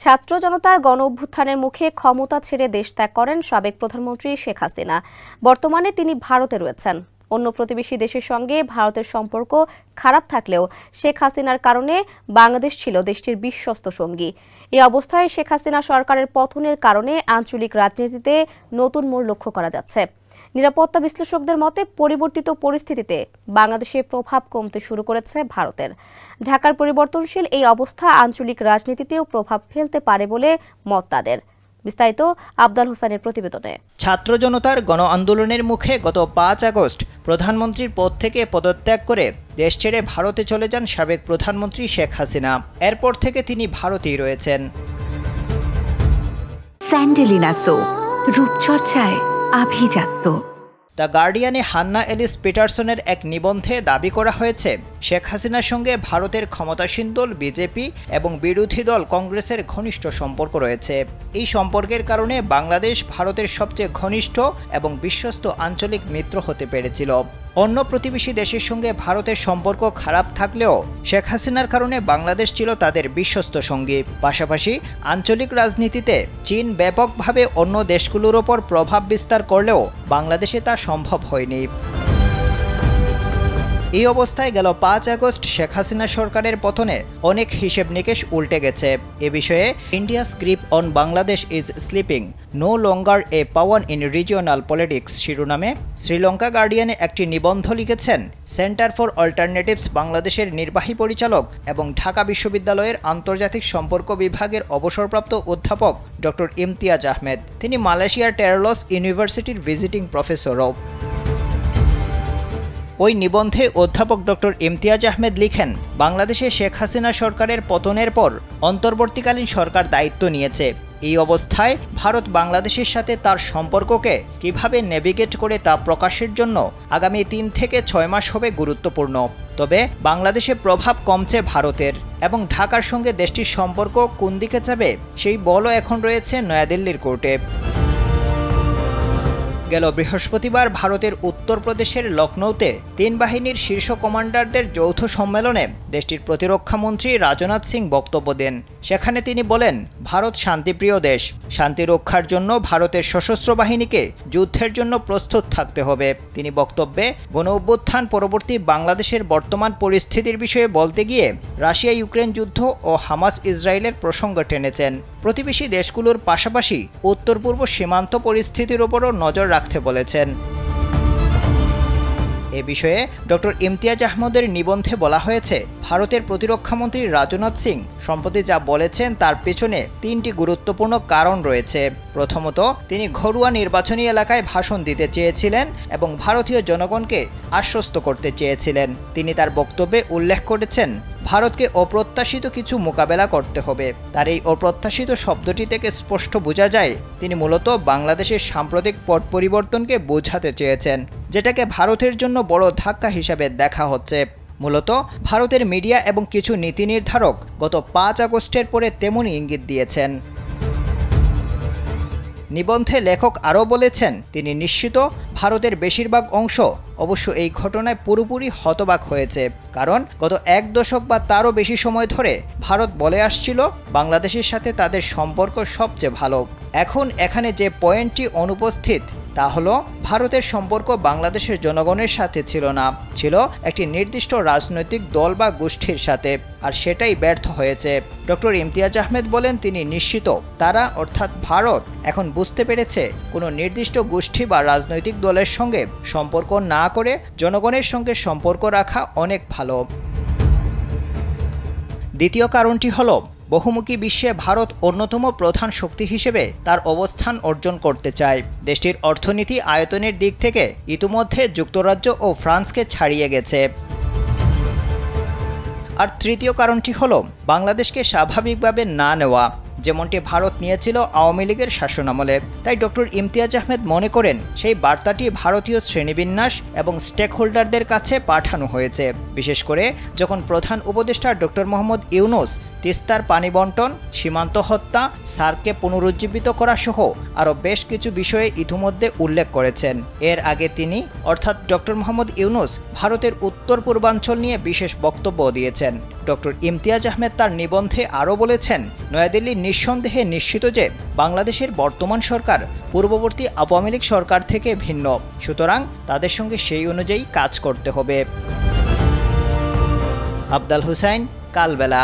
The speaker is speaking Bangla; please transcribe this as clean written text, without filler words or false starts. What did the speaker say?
ছাত্র জনতার গণ অভ্যুত্থানের মুখে ক্ষমতা ছেড়ে দেশ ত্যাগ করেন সাবেক প্রধানমন্ত্রী শেখ হাসিনা। বর্তমানে তিনি ভারতে রয়েছেন। অন্য প্রতিবেশী দেশের সঙ্গে ভারতের সম্পর্ক খারাপ থাকলেও শেখ হাসিনার কারণে বাংলাদেশ ছিল দেশটির বিশ্বস্ত সঙ্গী। এই অবস্থায় শেখ হাসিনা সরকারের পতনের কারণে আঞ্চলিক রাজনীতিতে নতুন মোড় লক্ষ্য করা যাচ্ছে। নিরাপত্তা বিশ্লেষকদের মতে পরিবর্তিত পরিস্থিতিতে বাংলাদেশের প্রভাব কমতে শুরু করেছে ভারতের। ঢাকার পরিবর্তনশীল এই অবস্থা আঞ্চলিক রাজনীতিতেও প্রভাব ফেলতে পারে বলে মত তাদের। বিস্তারিত আবদাল হোসেনের প্রতিবেদনে। ছাত্র জনতার গণ আন্দোলনের মুখে গত ৫ আগস্ট প্রধানমন্ত্রীর পদ থেকে পদত্যাগ করে দেশ ছেড়ে ভারতে চলে যান সাবেক প্রধানমন্ত্রী শেখ হাসিনা। এরপর থেকে তিনি ভারতেই রয়েছেন। স্যান্ডেলিনা সো, রূপচর্চায় আভিজাত্য। দ্য গার্ডিয়ানে হান্না এলিস পিটারসনের এক নিবন্ধে দাবি করা হয়েছে, শেখ হাসিনার সঙ্গে ভারতের ক্ষমতাসীন দল বিজেপি এবং বিরোধী দল কংগ্রেসের ঘনিষ্ঠ সম্পর্ক রয়েছে। এই সম্পর্কের কারণে বাংলাদেশ ভারতের সবচেয়ে ঘনিষ্ঠ এবং বিশ্বস্ত আঞ্চলিক মিত্র হতে পেরেছিল। অন্য প্রতিবেশী দেশের সঙ্গে ভারতের সম্পর্ক খারাপ থাকলেও শেখ হাসিনার কারণে বাংলাদেশ ছিল তাদের বিশ্বস্ত সঙ্গী। পাশাপাশি আঞ্চলিক রাজনীতিতে চীন ব্যাপকভাবে অন্য দেশগুলোর ওপর প্রভাব বিস্তার করলেও বাংলাদেশে তা সম্ভব হয়নি। এই অবস্থায় গেল ৫ আগস্ট শেখ হাসিনা সরকারের পতনে অনেক হিসেব নিকেশ উল্টে গেছে। এ বিষয়ে India's grip on Bangladesh is slipping, no longer a power in regional politics শিরোনামে শ্রীলঙ্কা গার্ডিয়ানে একটি নিবন্ধ লিখেছেন সেন্টার ফর অল্টারনেটিভস বাংলাদেশের নির্বাহী পরিচালক এবং ঢাকা বিশ্ববিদ্যালয়ের আন্তর্জাতিক সম্পর্ক বিভাগের অবসরপ্রাপ্ত অধ্যাপক ডক্টর ইমতিয়াজ আহমেদ। তিনি মালয়েশিয়ার টেরলস ইউনিভার্সিটির ভিজিটিং প্রফেসরও। ওই নিবন্ধে অধ্যাপক ডক্টর ইমতিয়াজ আহমেদ লিখেন, বাংলাদেশে শেখ হাসিনা সরকারের পতনের পর অন্তর্বর্তীকালীন সরকার দায়িত্ব নিয়েছে। এই অবস্থায় ভারত বাংলাদেশের সাথে তার সম্পর্ককে কিভাবে নেভিগেট করে তা প্রকাশের জন্য আগামী ৩ থেকে ৬ মাস হবে গুরুত্বপূর্ণ। তবে বাংলাদেশে প্রভাব কমছে ভারতের এবং ঢাকার সঙ্গে দেশটির সম্পর্ক কোন দিকে যাবে সেই বলও এখন রয়েছে নয়াদিল্লির কোর্টে। গেল বৃহস্পতিবার ভারতের উত্তরপ্রদেশের লখনৌতে ৩ বাহিনীর শীর্ষ কমান্ডারদের যৌথ সম্মেলনে দেশটির প্রতিরক্ষামন্ত্রী রাজনাথ সিং বক্তব্য দেন। সেখানে তিনি বলেন, ভারত শান্তিপ্রিয় দেশ। শান্তি রক্ষার জন্য ভারতের সশস্ত্র বাহিনীকে যুদ্ধের জন্য প্রস্তুত থাকতে হবে। তিনি বক্তব্যে গণ অভ্যুত্থান পরবর্তী বাংলাদেশের বর্তমান পরিস্থিতির বিষয়ে বলতে গিয়ে রাশিয়া ইউক্রেন যুদ্ধ ও হামাস ইসরায়েলের প্রসঙ্গ টেনেছেন। প্রতিবেশী দেশগুলোর পাশাপাশি উত্তর পূর্ব সীমান্ত পরিস্থিতির ওপরও নজর রাখতে বলেছেন। এ বিষয়ে ডক্টর ইমতিয়াজ আহমেদের নিবন্ধে বলা হয়েছে, ভারতের প্রতিরক্ষামন্ত্রী রাজনাথ সিং সম্প্রতি যা বলেছেন তার পেছনে ৩টি গুরুত্বপূর্ণ কারণ রয়েছে। প্রথমত, তিনি ঘরোয়া নির্বাচনী এলাকায় ভাষণ দিতে চেয়েছিলেন এবং ভারতীয় জনগণকে আশ্বস্ত করতে চেয়েছিলেন। তিনি তার বক্তব্যে উল্লেখ করেছেন, ভারতকে অপ্রত্যাশিত কিছু মোকাবেলা করতে হবে। তার এই অপ্রত্যাশিত শব্দটি থেকে স্পষ্ট বোঝা যায় তিনি মূলত বাংলাদেশের সাম্প্রতিক পট পরিবর্তনকে বোঝাতে চেয়েছেন, যেটাকে ভারতের জন্য বড় ধাক্কা হিসাবে দেখা হচ্ছে। মূলত ভারতের মিডিয়া এবং কিছু নীতি নির্ধারক গত ৫ আগস্টের পরে তেমনই ইঙ্গিত দিয়েছেন। নিবন্ধে লেখক আরও বলেছেন, তিনি নিশ্চিত ভারতের বেশিরভাগ অংশ অবশ্য এই ঘটনায় পুরোপুরি হতবাক হয়েছে, কারণ গত ১ দশক বা তারও বেশি সময় ধরে ভারত বলে আসছিল বাংলাদেশের সাথে তাদের সম্পর্ক সবচেয়ে ভালো। এখন এখানে যে পয়েন্টটি অনুপস্থিত তা হলো, ভারতের সম্পর্ক বাংলাদেশের জনগণের সাথে ছিল না, ছিল একটি নির্দিষ্ট রাজনৈতিক দল বা গোষ্ঠীর সাথে, আর সেটাই ব্যর্থ হয়েছে। ডক্টর ইমতিয়াজ আহমেদ বলেন, তিনি নিশ্চিত তারা অর্থাৎ ভারত এখন বুঝতে পেরেছে কোনো নির্দিষ্ট গোষ্ঠী বা রাজনৈতিক দলের সঙ্গে সম্পর্ক না করে জনগণের সঙ্গে সম্পর্ক রাখা অনেক ভালো। দ্বিতীয় কারণটি হলো, বহুমুখী বিশ্বে ভারত অন্যতম প্রধান শক্তি হিসেবে তার অবস্থান অর্জন করতে চায়। দেশটির অর্থনীতি আয়তনের দিক থেকে ইতিমধ্যে যুক্তরাজ্য ও ফ্রান্সকে ছাড়িয়ে গেছে। আর তৃতীয় কারণটি হলো, বাংলাদেশকে স্বাভাবিকভাবে না নেওয়া, যেমনটি ভারত নিয়েছিল আওয়ামী লীগের শাসনামলে। তাই ডক্টর ইমতিয়াজ আহমেদ মনে করেন সেই বার্তাটি ভারতীয় শ্রেণীবিন্যাস এবং স্টেক হোল্ডারদের কাছে পাঠানো হয়েছে, বিশেষ করে যখন প্রধান উপদেষ্টা ডক্টর মোহাম্মদ ইউনূস তিস্তার পানি বণ্টন, সীমান্ত হত্যা, সার্ককে পুনরুজ্জীবিত করা সহ আরও বেশ কিছু বিষয়ে ইতিমধ্যে উল্লেখ করেছেন। এর আগে তিনি অর্থাৎ ডক্টর মোহাম্মদ ইউনূস ভারতের উত্তর পূর্বাঞ্চল নিয়ে বিশেষ বক্তব্য দিয়েছেন। ডক্টর ইমতিয়াজ আহমেদ তার নিবন্ধে আরও বলেছেন, নয়াদিল্লি নিঃসন্দেহে নিশ্চিত যে বাংলাদেশের বর্তমান সরকার পূর্ববর্তী আওয়ামী লীগ সরকার থেকে ভিন্ন, সুতরাং তাদের সঙ্গে সেই অনুযায়ী কাজ করতে হবে। আফদাল হুসাইন, কালবেলা।